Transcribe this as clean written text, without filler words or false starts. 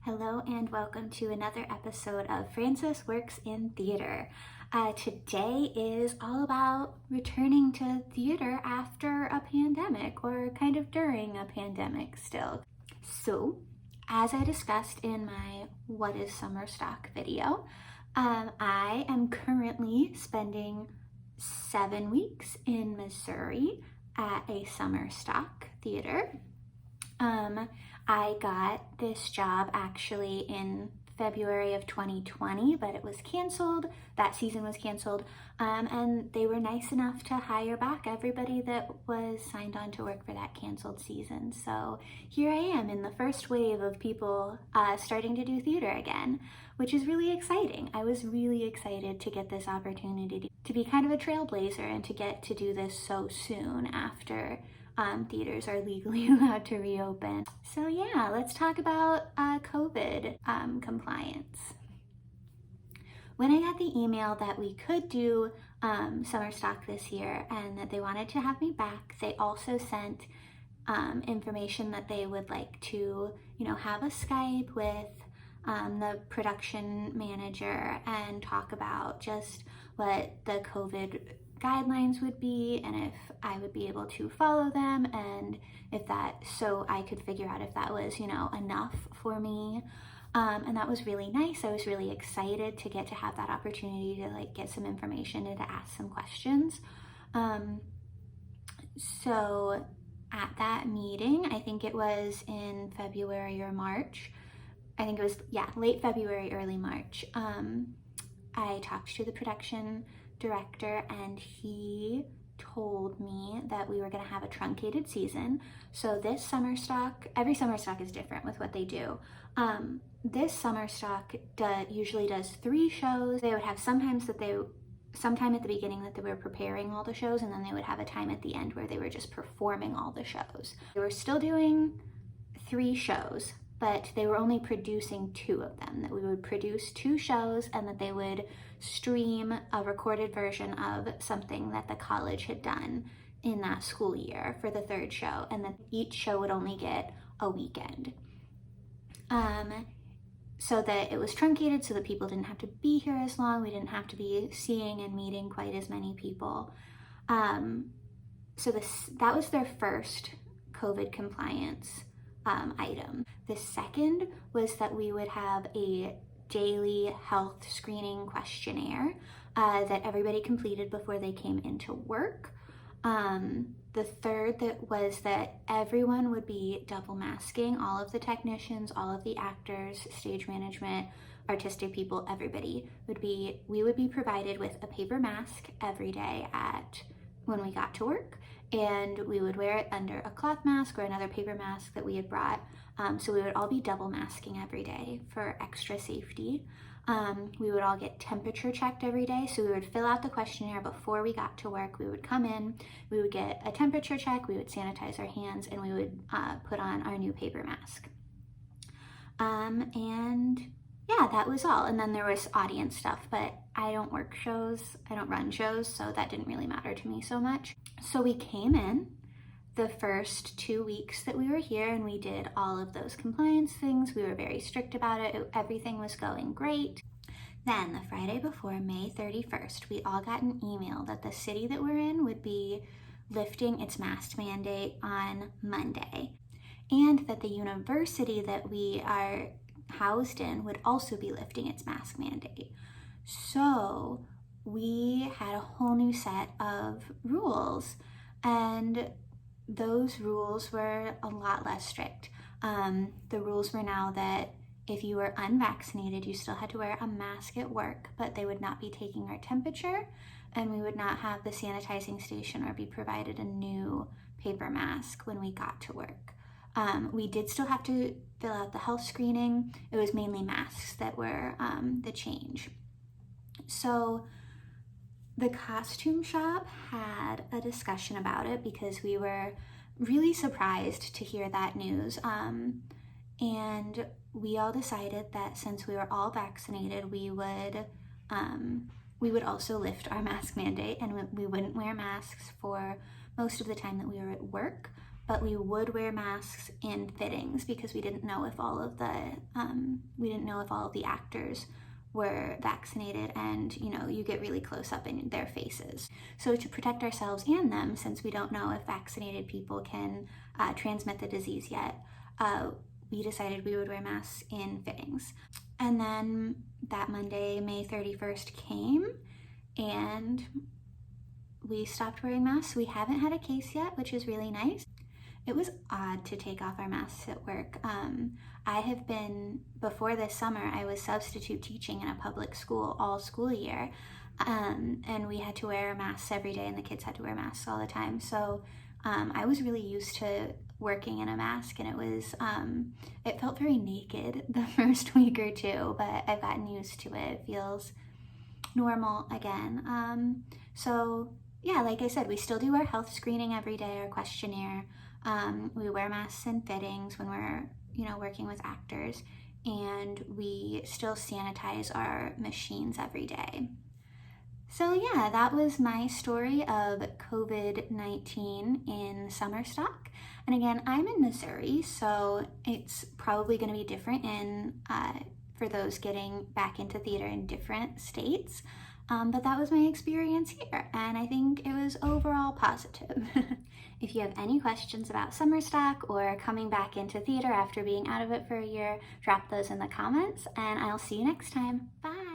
Hello and welcome to another episode of Frances Works in Theater. Today is all about returning to theater after a pandemic, or kind of during a pandemic still. So, as I discussed in my What is Summer Stock video, I am currently spending 7 weeks in Missouri at a summer stock theater. I got this job actually in February of 2020, but it was canceled. That season was canceled, and they were nice enough to hire back everybody that was signed on to work for that canceled season. So here I am in the first wave of people starting to do theater again, which is really exciting. I was really excited to get this opportunity to be kind of a trailblazer and to get to do this so soon after theaters are legally allowed to reopen. So yeah, let's talk about COVID compliance. When I got the email that we could do summer stock this year and that they wanted to have me back, they also sent information that they would like to, have a Skype with the production manager and talk about just what the COVID guidelines would be and if I would be able to follow them, and so I could figure out if that was, enough for me. And that was really nice. I was really excited to get to have that opportunity to get some information and to ask some questions. So at that meeting, I think it was in February or March, I think it was, late February, early March, I talked to the production director and he told me that we were going to have a truncated season. So this summer stock, every summer stock is different with what they do. This summer stock usually does 3 shows. They would have sometime at the beginning that they were preparing all the shows, and then they would have a time at the end where they were just performing all the shows. They were still doing 3 shows, but they were only producing 2 of them, that we would produce 2 shows and that they would stream a recorded version of something that the college had done in that school year for the 3rd show, and that each show would only get a weekend. So that it was truncated so that people didn't have to be here as long, we didn't have to be seeing and meeting quite as many people. So that was their first COVID compliance item. The second was that we would have a daily health screening questionnaire that everybody completed before they came into work. The third was that everyone would be double masking, all of the technicians, all of the actors, stage management, artistic people, everybody we would be provided with a paper mask every day when we got to work, and we would wear it under a cloth mask or another paper mask that we had brought. So we would all be double masking every day for extra safety. We would all get temperature checked every day. So we would fill out the questionnaire before we got to work. We would come in, we would get a temperature check, we would sanitize our hands, and we would put on our new paper mask. And yeah, that was all. And then there was audience stuff, but I don't work shows, I don't run shows, so that didn't really matter to me so much. So we came in the first 2 weeks that we were here and we did all of those compliance things. We were very strict about it. Everything was going great. Then the Friday before, May 31st, we all got an email that the city that we're in would be lifting its mask mandate on Monday, and that the university that we are housed in would also be lifting its mask mandate. So we had a whole new set of rules, and those rules were a lot less strict. The rules were now that if you were unvaccinated, you still had to wear a mask at work, but they would not be taking our temperature, and we would not have the sanitizing station or be provided a new paper mask when we got to work. We did still have to fill out the health screening. It was mainly masks that were the change. So the costume shop had a discussion about it because we were really surprised to hear that news. And we all decided that since we were all vaccinated, we would also lift our mask mandate, and we wouldn't wear masks for most of the time that we were at work. but we would wear masks in fittings because we didn't know if all of the actors were vaccinated, and you get really close up in their faces. So to protect ourselves and them, since we don't know if vaccinated people can transmit the disease yet, we decided we would wear masks in fittings. And then that Monday, May 31st came, and we stopped wearing masks. We haven't had a case yet, which is really nice. It was odd to take off our masks at work. Before this summer, I was substitute teaching in a public school all school year, and we had to wear masks every day, and the kids had to wear masks all the time. So I was really used to working in a mask, and it felt very naked the first week or two, but I've gotten used to it. It feels normal again. So yeah, like I said, we still do our health screening every day, our questionnaire. We wear masks and fittings when we're, working with actors, and we still sanitize our machines every day. So yeah, that was my story of COVID-19 in summer stock. And again, I'm in Missouri, so it's probably going to be different for those getting back into theater in different states. But that was my experience here, and I think it was overall positive. If you have any questions about summer stock or coming back into theater after being out of it for a year, drop those in the comments, and I'll see you next time. Bye!